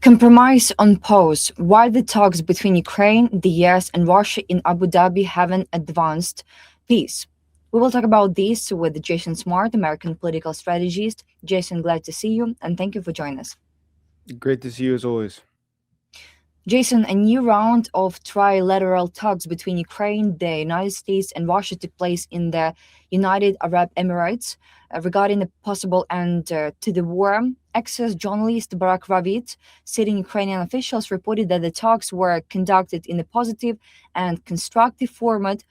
Compromise on pause. Why the talks between Ukraine, the US, and Russia in Abu Dhabi haven't advanced peace. We will talk about this with Jason Smart, American political strategist. Jason, glad to see you, and thank you for joining us. Great to see you as always. Jason, a new round of trilateral talks between Ukraine, the United States, and Russia took place in the United Arab Emirates regarding a possible end to the war. Axios journalist Barak Ravid, citing Ukrainian officials, reported that the talks were conducted in a positive and constructive format.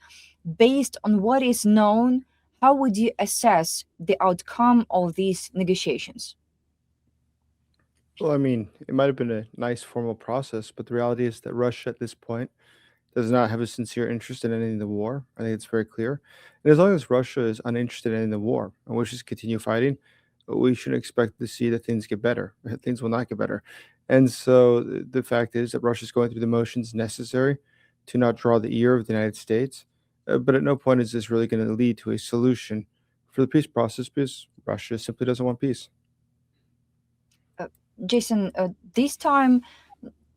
Based on what is known, how would you assess the outcome of these negotiations? Well, I mean, it might have been a nice formal process, but the reality is that Russia at this point does not have a sincere interest in ending the war. I think it's very clear. And as long as Russia is uninterested in ending the war and wishes to continue fighting, we shouldn't expect to see that things get better. Things will not get better. And so the fact is that Russia is going through the motions necessary to not draw the ear of the United States. But at no point is this really going to lead to a solution for the peace process because Russia simply doesn't want peace. Jason, this time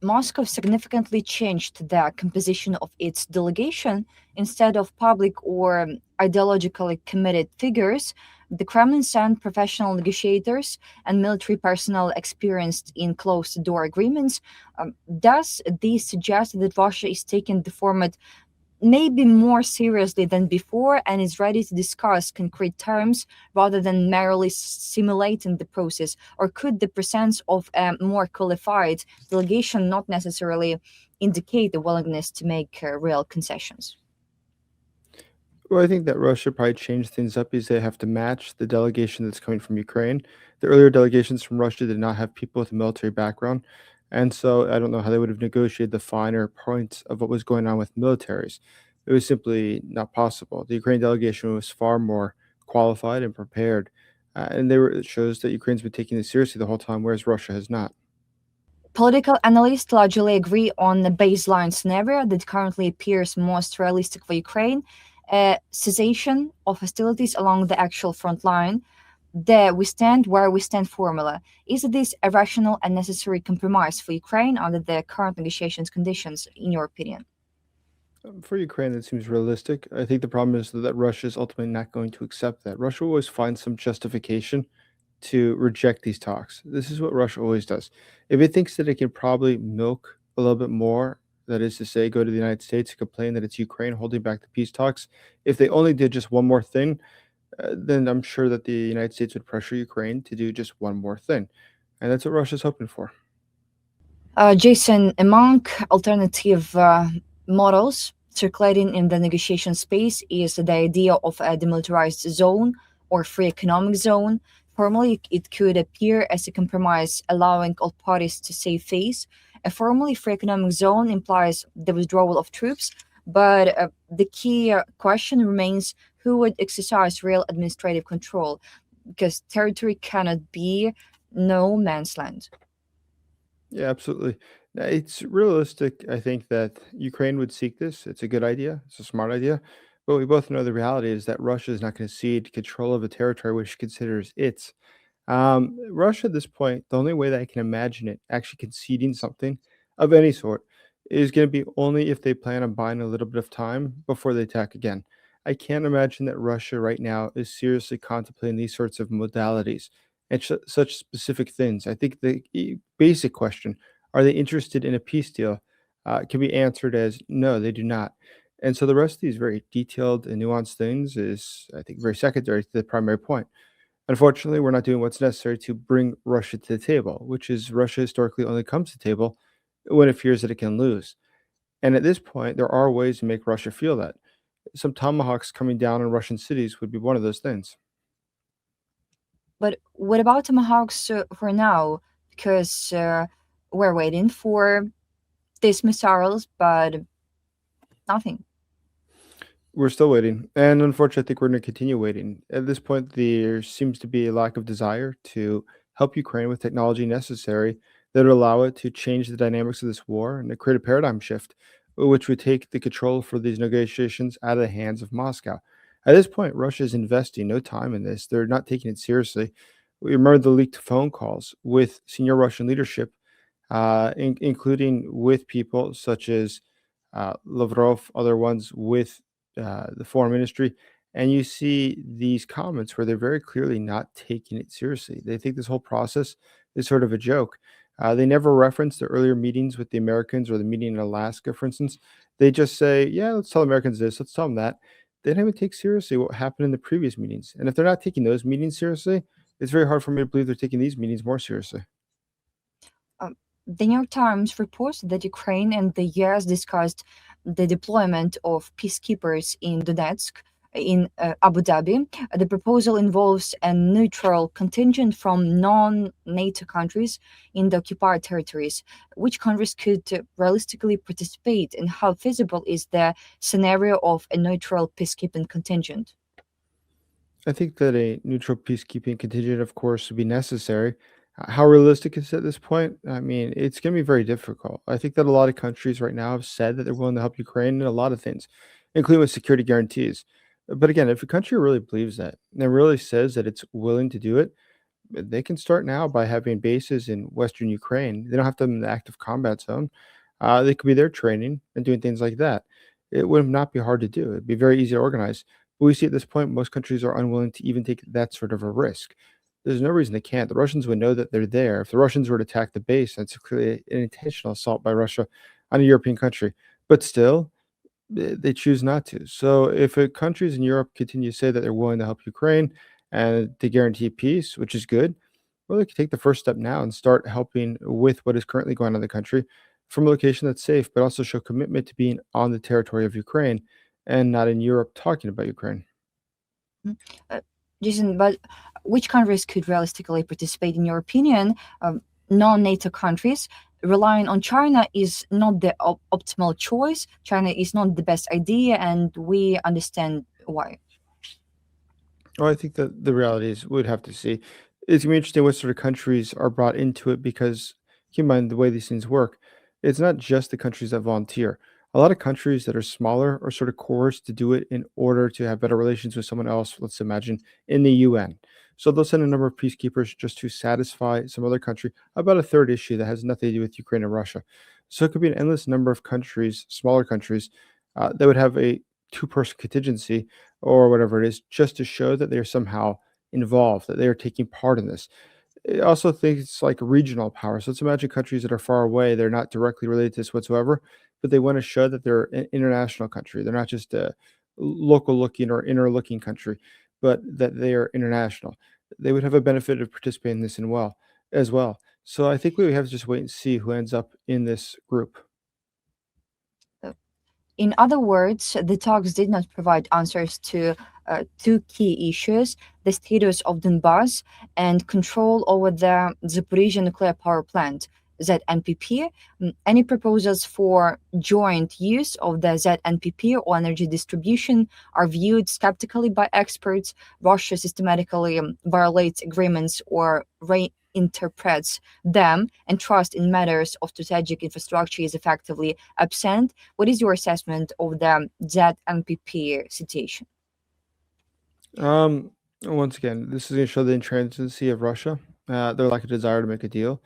Moscow significantly changed the composition of its delegation. Instead of public or ideologically committed figures, the Kremlin sent professional negotiators and military personnel experienced in closed door agreements. Does this suggest that Russia is taking the format maybe more seriously than before and is ready to discuss concrete terms rather than merely simulating the process? Or could the presence of a more qualified delegation not necessarily indicate the willingness to make real concessions? Well, I think that Russia probably changed things up because they have to match the delegation that's coming from Ukraine. The earlier delegations from Russia did not have people with a military background. And so I don't know how they would have negotiated the finer points of what was going on with militaries. It was simply not possible. The Ukraine delegation was far more qualified and prepared. It shows that Ukraine's been taking this seriously the whole time, whereas Russia has not. Political analysts largely agree on the baseline scenario that currently appears most realistic for Ukraine, a cessation of hostilities along the actual front line. The we stand where we stand formula. Is this a rational and necessary compromise for Ukraine under the current negotiations conditions, in your opinion? For Ukraine, that seems realistic. I think the problem is that Russia is ultimately not going to accept that. Russia will always find some justification to reject these talks. This is what Russia always does. If it thinks that it can probably milk a little bit more, that is to say, go to the United States to complain that it's Ukraine holding back the peace talks, if they only did just one more thing, then I'm sure that the United States would pressure Ukraine to do just one more thing. And that's what Russia's hoping for. Jason, among alternative models circulating in the negotiation space is the idea of a demilitarized zone or free economic zone. Formally, it could appear as a compromise, allowing all parties to save face. A formally free economic zone implies the withdrawal of troops, but the key question remains who would exercise real administrative control, because territory cannot be no man's land. Yeah, absolutely. It's realistic, I think, that Ukraine would seek this. It's a good idea. It's a smart idea. But we both know the reality is that Russia is not going to cede control of a territory which it considers its. Russia, at this point, the only way that I can imagine it actually conceding something of any sort is going to be only if they plan on buying a little bit of time before they attack again. I can't imagine that Russia right now is seriously contemplating these sorts of modalities and such specific things. I think the basic question, are they interested in a peace deal, can be answered as no, they do not. And so the rest of these very detailed and nuanced things is, I think, very secondary to the primary point. Unfortunately, we're not doing what's necessary to bring Russia to the table, which is Russia historically only comes to the table when it fears that it can lose. And at this point, there are ways to make Russia feel that. Some tomahawks coming down on Russian cities would be one of those things. But what about Tomahawks for now? Because we're waiting for these missiles, but nothing. We're still waiting, and unfortunately, I think we're going to continue waiting. At this point, there seems to be a lack of desire to help Ukraine with technology necessary that would allow it to change the dynamics of this war and to create a paradigm shift, which would take the control for these negotiations out of the hands of Moscow. At this point, Russia is investing no time in this. They're not taking it seriously. We remember the leaked phone calls with senior Russian leadership including with people such as Lavrov, other ones with the foreign ministry. And you see these comments where they're very clearly not taking it seriously. They think this whole process is sort of a joke. They never reference the earlier meetings with the Americans or the meeting in Alaska, for instance. They just say, yeah, let's tell Americans this, let's tell them that. They don't even take seriously what happened in the previous meetings. And if they're not taking those meetings seriously, it's very hard for me to believe they're taking these meetings more seriously. The New York Times reports that Ukraine and the US discussed the deployment of peacekeepers in Donetsk in Abu Dhabi. The proposal involves a neutral contingent from non NATO countries in the occupied territories. Which countries could realistically participate, and how feasible is the scenario of a neutral peacekeeping contingent? I think that a neutral peacekeeping contingent, of course, would be necessary. How realistic is it at this point? I mean, it's going to be very difficult. I think that a lot of countries right now have said that they're willing to help Ukraine in a lot of things, including with security guarantees. But again, if a country really believes that and really says that it's willing to do it, they can start now by having bases in Western Ukraine. They don't have to be in the active combat zone. They could be there training and doing things like that. It would not be hard to do. It'd be very easy to organize. But we see at this point, most countries are unwilling to even take that sort of a risk. There's no reason they can't. The Russians would know that they're there. If the Russians were to attack the base, that's clearly an intentional assault by Russia on a European country. But still, they choose not to. So if countries in Europe continue to say that they're willing to help Ukraine and to guarantee peace, which is good, well, they can take the first step now and start helping with what is currently going on in the country from a location that's safe, but also show commitment to being on the territory of Ukraine and not in Europe talking about Ukraine. Mm. Uh, Jason, but which countries could realistically participate, in your opinion? Non-NATO countries relying on China is not the optimal choice. China is not the best idea, and we understand why. Well, I think that the reality is we'd have to see. It's gonna be interesting what sort of countries are brought into it because keep in mind the way these things work. It's not just the countries that volunteer. A lot of countries that are smaller are sort of coerced to do it in order to have better relations with someone else. Let's imagine in the UN. So they'll send a number of peacekeepers just to satisfy some other country about a third issue that has nothing to do with Ukraine and Russia. So it could be an endless number of countries, smaller countries, that would have a two-person contingency or whatever it is, just to show that they're somehow involved, that they are taking part in this. I also think it's like regional power. So let's imagine countries that are far away, they're not directly related to this whatsoever, but they want to show that they're an international country. They're not just a local looking or inner looking country, but that they are international. They would have a benefit of participating in this in well as well. So I think we have to just wait and see who ends up in this group. Uh, In other words, the talks did not provide answers to two key issues: the status of Donbass and control over the Zaporizhia nuclear power plant, ZNPP. Any proposals for joint use of the ZNPP or energy distribution are viewed skeptically by experts. Russia systematically violates agreements or reinterprets them, and trust in matters of strategic infrastructure is effectively absent. What is your assessment of the ZNPP situation? Once again, this is going to show the intransigency of Russia, their lack of desire to make a deal.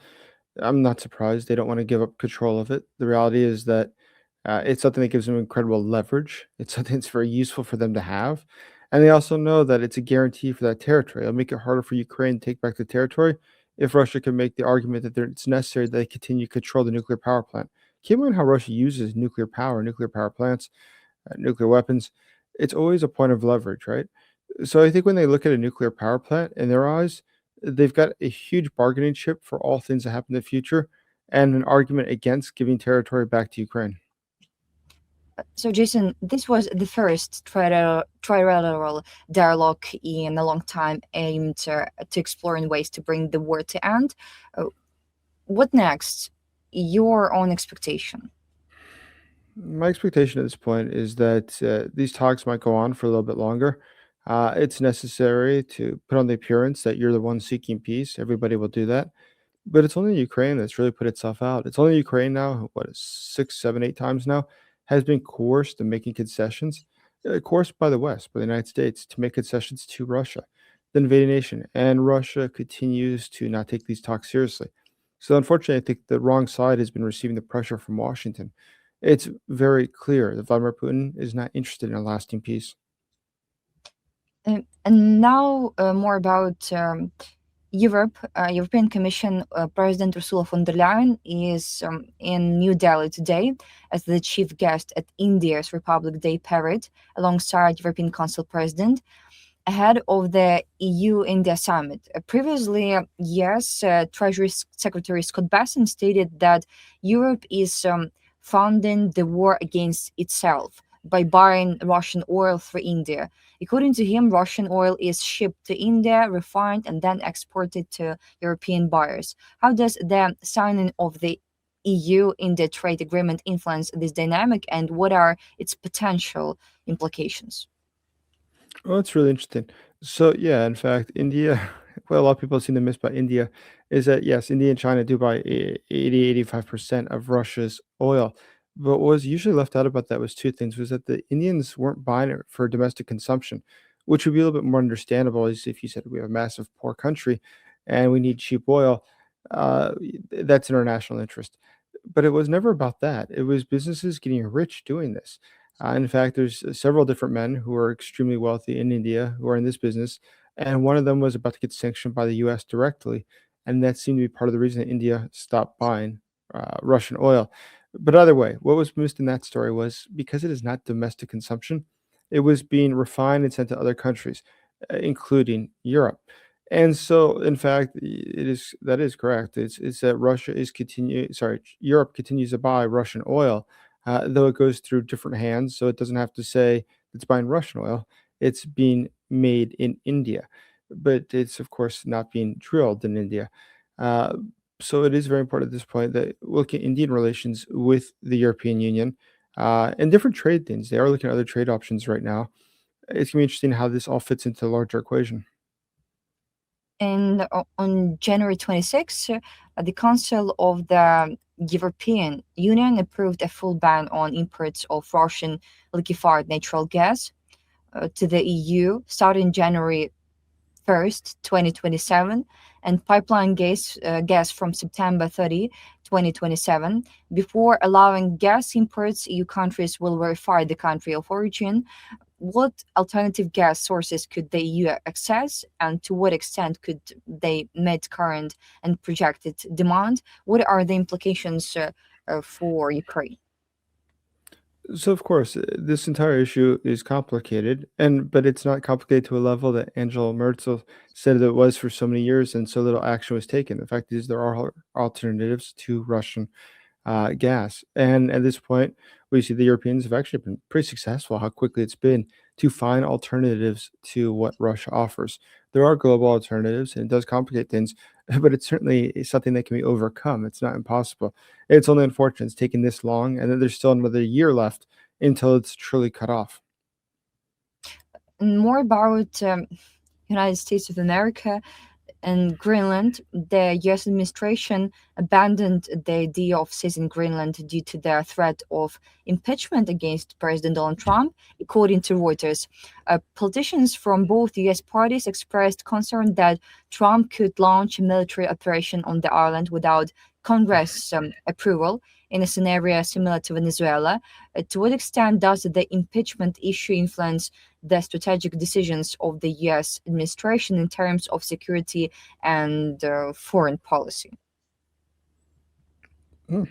I'm not surprised they don't want to give up control of it. The reality is that it's something that gives them incredible leverage. It's something that's very useful for them to have. And they also know that it's a guarantee for that territory. It'll make it harder for Ukraine to take back the territory if Russia can make the argument that it's necessary that they continue to control the nuclear power plant. Keep in mind how Russia uses nuclear power plants, nuclear weapons. It's always a point of leverage, right? So I think when they look at a nuclear power plant in their eyes, they've got a huge bargaining chip for all things that happen in the future and an argument against giving territory back to Ukraine. So, Jason, this was the first trilateral dialogue in a long time aimed to exploring ways to bring the war to end. Uh, what next? Your own expectation. My expectation at this point is that these talks might go on for a little bit longer. It's necessary to put on the appearance that you're the one seeking peace. Everybody will do that. But it's only Ukraine that's really put itself out. It's only Ukraine now, what is 6, 7, 8 times now, has been coerced to making concessions, coerced by the West, by the United States, to make concessions to Russia, the invading nation. And Russia continues to not take these talks seriously. So unfortunately, I think the wrong side has been receiving the pressure from Washington. It's very clear that Vladimir Putin is not interested in a lasting peace. And now more about Europe. European Commission President Ursula von der Leyen is in New Delhi today as the chief guest at India's Republic Day parade alongside European Council President ahead of the EU-India summit. Previously, yes, Treasury Secretary Scott Bessent stated that Europe is funding the war against itself by buying Russian oil through India. According to him, Russian oil is shipped to India, refined, and then exported to European buyers. How does the signing of the EU-India trade agreement influence this dynamic, and what are its potential implications? Oh, that's really interesting. So, yeah, in fact, India, what a lot of people seem to miss about India is that, yes, India and China do buy 85% of Russia's oil. But what was usually left out about that was two things, was that the Indians weren't buying it for domestic consumption, which would be a little bit more understandable as if you said we have a massive poor country and we need cheap oil. That's in our national interest. But it was never about that. It was businesses getting rich doing this. In fact, there's several different men who are extremely wealthy in India who are in this business, and one of them was about to get sanctioned by the U.S. directly, and that seemed to be part of the reason that India stopped buying Russian oil. But either way, what was missed in that story was because it is not domestic consumption, it was being refined and sent to other countries, including Europe. And so, in fact, it is that is correct. It's that Russia is continue. Sorry, Europe continues to buy Russian oil, though it goes through different hands, so it doesn't have to say it's buying Russian oil. It's being made in India, but it's of course not being drilled in India. Uh, so it is very important at this point that we look at Indian relations with the European Union and different trade things. They are looking at other trade options right now. It's gonna be interesting how this all fits into the larger equation. And on January 26th, the Council of the European Union approved a full ban on imports of Russian liquefied natural gas to the EU starting January 1st, 2027, and pipeline gas from September 30, 2027. Before allowing gas imports, EU countries will verify the country of origin. What alternative gas sources could the EU access, and to what extent could they meet current and projected demand? What are the implications for Ukraine? So of course, this entire issue is complicated, and but it's not complicated to a level that Angela Merkel said that it was for so many years, and so little action was taken. The fact is, there are alternatives to Russian gas. And at this point, we see the Europeans have actually been pretty successful how quickly it's been to find alternatives to what Russia offers. There are global alternatives, and it does complicate things, but it's certainly something that can be overcome. It's not impossible. It's only unfortunate it's taken this long, and that there's still another year left until it's truly cut off. And more about United States of America and Greenland, the US administration abandoned the idea of seizing Greenland due to the threat of impeachment against President Donald Trump, according to Reuters. Politicians from both US parties expressed concern that Trump could launch a military operation on the island without Congress approval in a scenario similar to Venezuela. To what extent does the impeachment issue influence the strategic decisions of the US administration in terms of security and foreign policy? Hmm.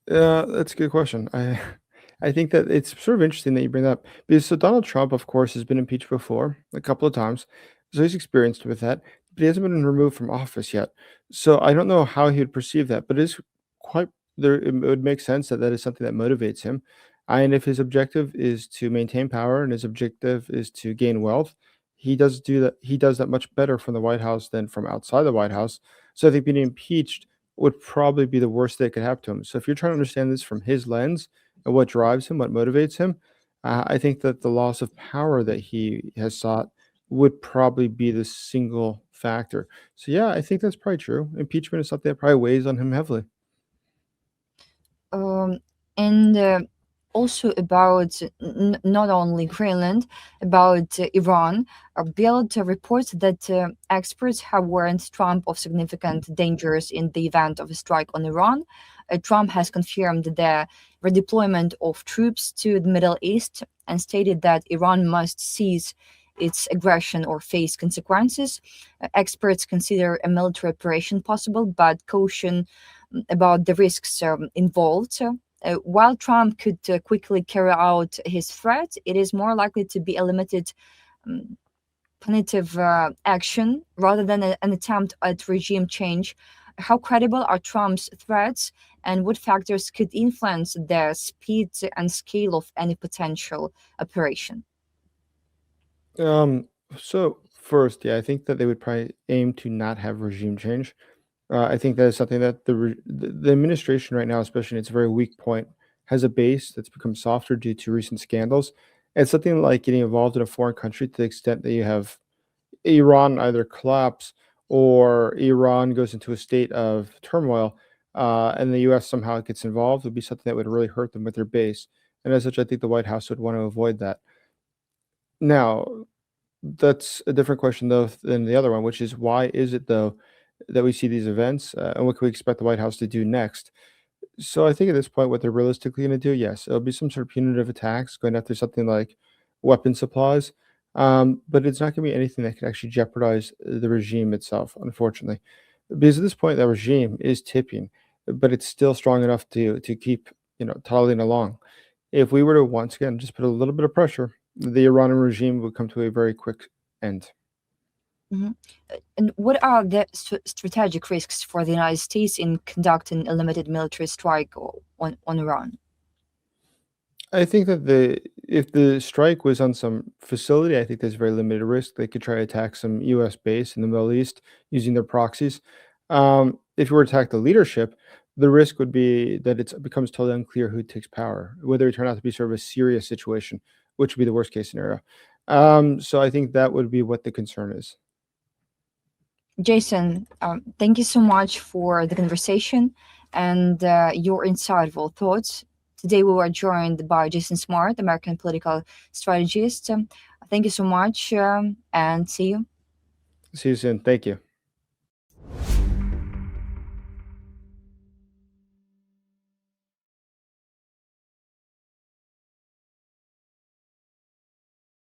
That's a good question. I think that it's sort of interesting that you bring that up because so Donald Trump, of course, has been impeached before a couple of times, so he's experienced with that, but he hasn't been removed from office yet. So I don't know how he would perceive that, but it's quite there. It would make sense that that is something that motivates him, and if his objective is to maintain power and his objective is to gain wealth, he does do that. He does that much better from the White House than from outside the White House. So I think being impeached would probably be the worst that could happen to him. So if you're trying to understand this from his lens and what drives him, what motivates him, I think that the loss of power that he has sought would probably be the single factor. So yeah, I think that's probably true. Impeachment is something that probably weighs on him heavily. Um, and also about not only Greenland, about Iran. Bild reports that experts have warned Trump of significant dangers in the event of a strike on Iran. Trump has confirmed the redeployment of troops to the Middle East and stated that Iran must cease its aggression or face consequences. Experts consider a military operation possible, but caution about the risks involved. While Trump could quickly carry out his threat, it is more likely to be a limited um, punitive action rather than an attempt at regime change. How credible are Trump's threats, and what factors could influence the speed and scale of any potential operation? Um, so first, yeah, I think that they would probably aim to not have regime change. I think that is something that the administration right now, especially in its very weak point, has a base that's become softer due to recent scandals. And something like getting involved in a foreign country to the extent that you have Iran either collapse or Iran goes into a state of turmoil, and the U.S. somehow gets involved would be something that would really hurt them with their base. And as such, I think the White House would want to avoid that. Now, that's a different question though than the other one, which is why is it though that we see these events, and what can we expect the White House to do next? So I think at this point, what they're realistically going to do, yes, it'll be some sort of punitive attacks going after something like weapon supplies, but it's not going to be anything that could actually jeopardize the regime itself, unfortunately, because at this point, that regime is tipping, but it's still strong enough to keep toddling along. If we were to once again just put a little bit of pressure, the Iranian regime would come to a very quick end. Mhm. And what are the strategic risks for the United States in conducting a limited military strike on Iran? I think that the if the strike was on some facility, I think there's very limited risk. They could try to attack some U.S. base in the Middle East using their proxies. If you were to attack the leadership, the risk would be that it becomes totally unclear who takes power, whether it turned out to be sort of a serious situation, which would be the worst case scenario. So I think that would be what the concern is. Jason, thank you so much for the conversation and your insightful thoughts. Today we were joined by Jason Smart, American political strategist. Thank you so much and see you. See you soon. Thank you.